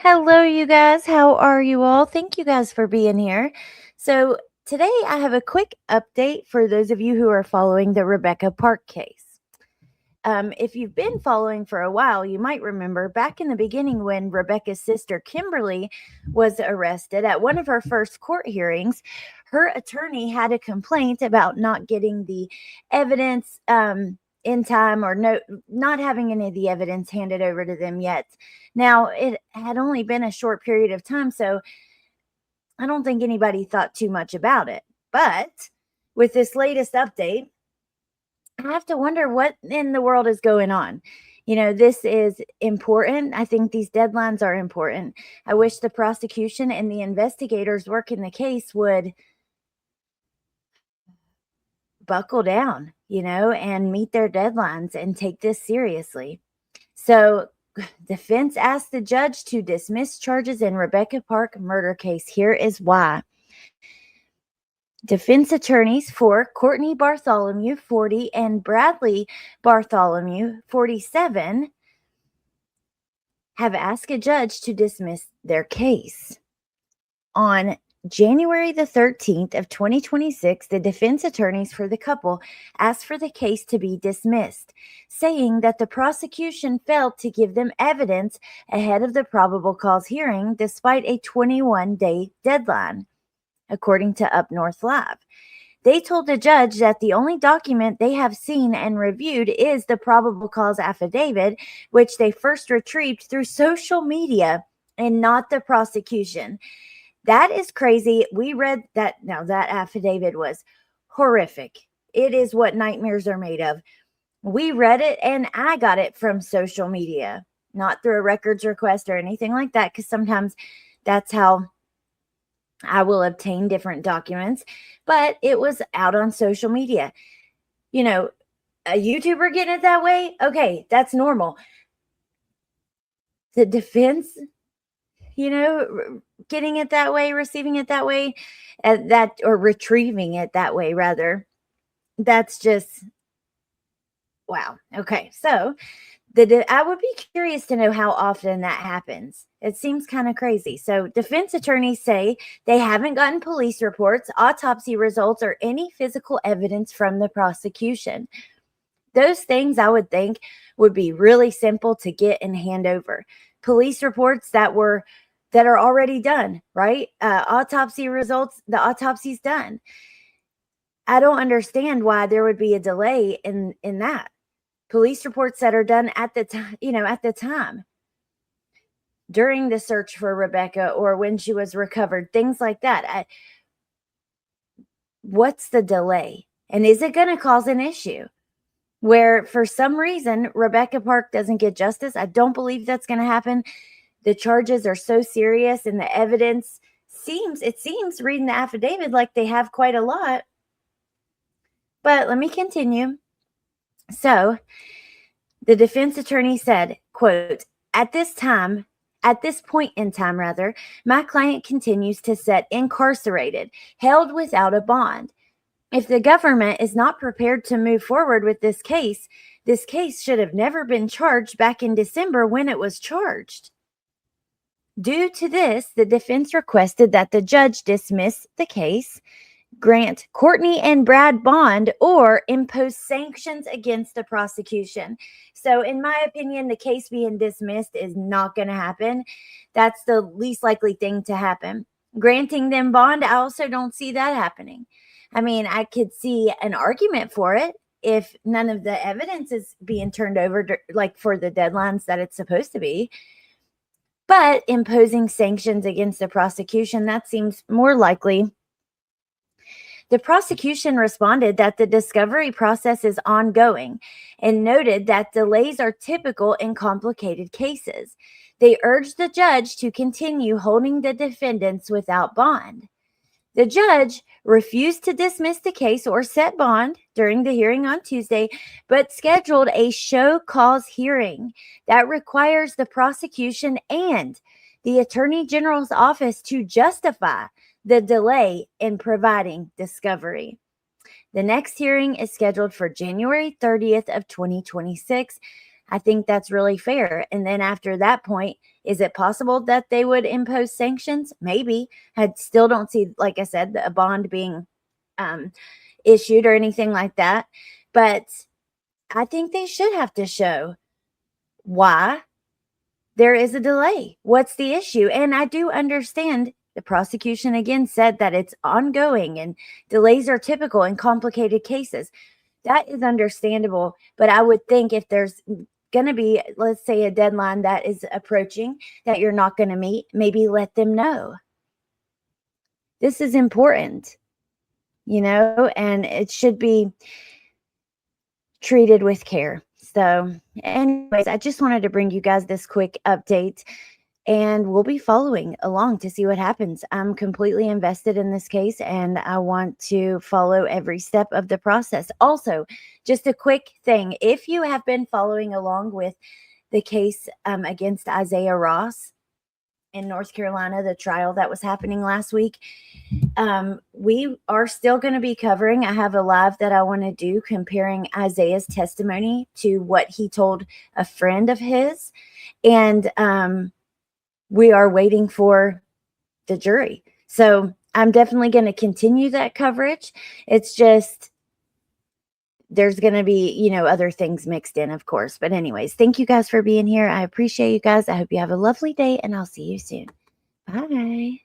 Hello, you guys. How are you all? Thank you guys for being here. So, today I have a quick update for those of you who are following the Rebecca Park case. If you've been following for a while, you might remember back in the beginning when Rebecca's sister Kimberly was arrested at one of her first court hearings, her attorney had a complaint about not getting the evidence in time or not having any of the evidence handed over to them yet. Now, it had only been a short period of time, so I don't think anybody thought too much about it. But with this latest update, I have to wonder what in the world is going on. This is important. I think these deadlines are important. I wish the prosecution and the investigators working the case would buckle down, and meet their deadlines and take this seriously. So, defense asked the judge to dismiss charges in Rebecca Park murder case. Here is why. Defense attorneys for Courtney Bartholomew, 40, and Bradley Bartholomew, 47, have asked a judge to dismiss their case. On January the 13th of 2026, the defense attorneys for the couple asked for the case to be dismissed, saying that the prosecution failed to give them evidence ahead of the probable cause hearing despite a 21-day deadline, according to Up North Live. They told the judge that the only document they have seen and reviewed is the probable cause affidavit, which they first retrieved through social media and not the prosecution. That is crazy. We read that. Now, that affidavit was horrific. It is what nightmares are made of. We read it and I got it from social media, not through a records request or anything like that, because sometimes that's how I will obtain different documents, but it was out on social media. A YouTuber getting it that way, okay, that's normal. The defense, getting it that way, receiving it that way, or retrieving it that way, rather, that's just, wow. Okay, so I would be curious to know how often that happens. It seems kind of crazy. So defense attorneys say they haven't gotten police reports, autopsy results, or any physical evidence from the prosecution. Those things I would think would be really simple to get and hand over. Police reports that are already done, right? Autopsy results, the autopsy's done. I don't understand why there would be a delay in that. Police reports that are done at the time during the search for Rebecca or when she was recovered, things like that. What's the delay? And is it going to cause an issue where for some reason Rebecca Park doesn't get justice? I don't believe that's going to happen. The charges are so serious and the evidence seems reading the affidavit like they have quite a lot. But let me continue. So the defense attorney said, quote, at this point in time, my client continues to sit incarcerated, held without a bond. If the government is not prepared to move forward with this case should have never been charged back in December when it was charged. Due to this, the defense requested that the judge dismiss the case, grant Courtney and Brad bond, or impose sanctions against the prosecution. So in my opinion, the case being dismissed is not going to happen. That's the least likely thing to happen. Granting them bond, I also don't see that happening. I mean, I could see an argument for it if none of the evidence is being turned over like for the deadlines that it's supposed to be. But imposing sanctions against the prosecution, that seems more likely. The prosecution responded that the discovery process is ongoing and noted that delays are typical in complicated cases. They urged the judge to continue holding the defendants without bond. The judge refused to dismiss the case or set bond during the hearing on Tuesday, but scheduled a show cause hearing that requires the prosecution and the Attorney General's office to justify the delay in providing discovery. The next hearing is scheduled for January 30th of 2026. I think that's really fair. And then after that point, is it possible that they would impose sanctions? Maybe. I still don't see, like I said, a bond being um, issued or anything like that. But I think they should have to show why there is a delay. What's the issue? And I do understand the prosecution again said that it's ongoing and delays are typical in complicated cases. That is understandable. But I would think if there's going to be, let's say, a deadline that is approaching that you're not going to meet, maybe let them know. This is important, and it should be treated with care. So, anyways, I just wanted to bring you guys this quick update, and we'll be following along to see what happens. I'm completely invested in this case, and I want to follow every step of the process. Also, just a quick thing. If you have been following along with the case against Isaiah Ross in North Carolina, the trial that was happening last week, we are still going to be covering. I have a live that I want to do comparing Isaiah's testimony to what he told a friend of his. And we are waiting for the jury. So I'm definitely going to continue that coverage. It's just there's going to be, other things mixed in, of course. But anyways, thank you guys for being here. I appreciate you guys. I hope you have a lovely day, and I'll see you soon. Bye.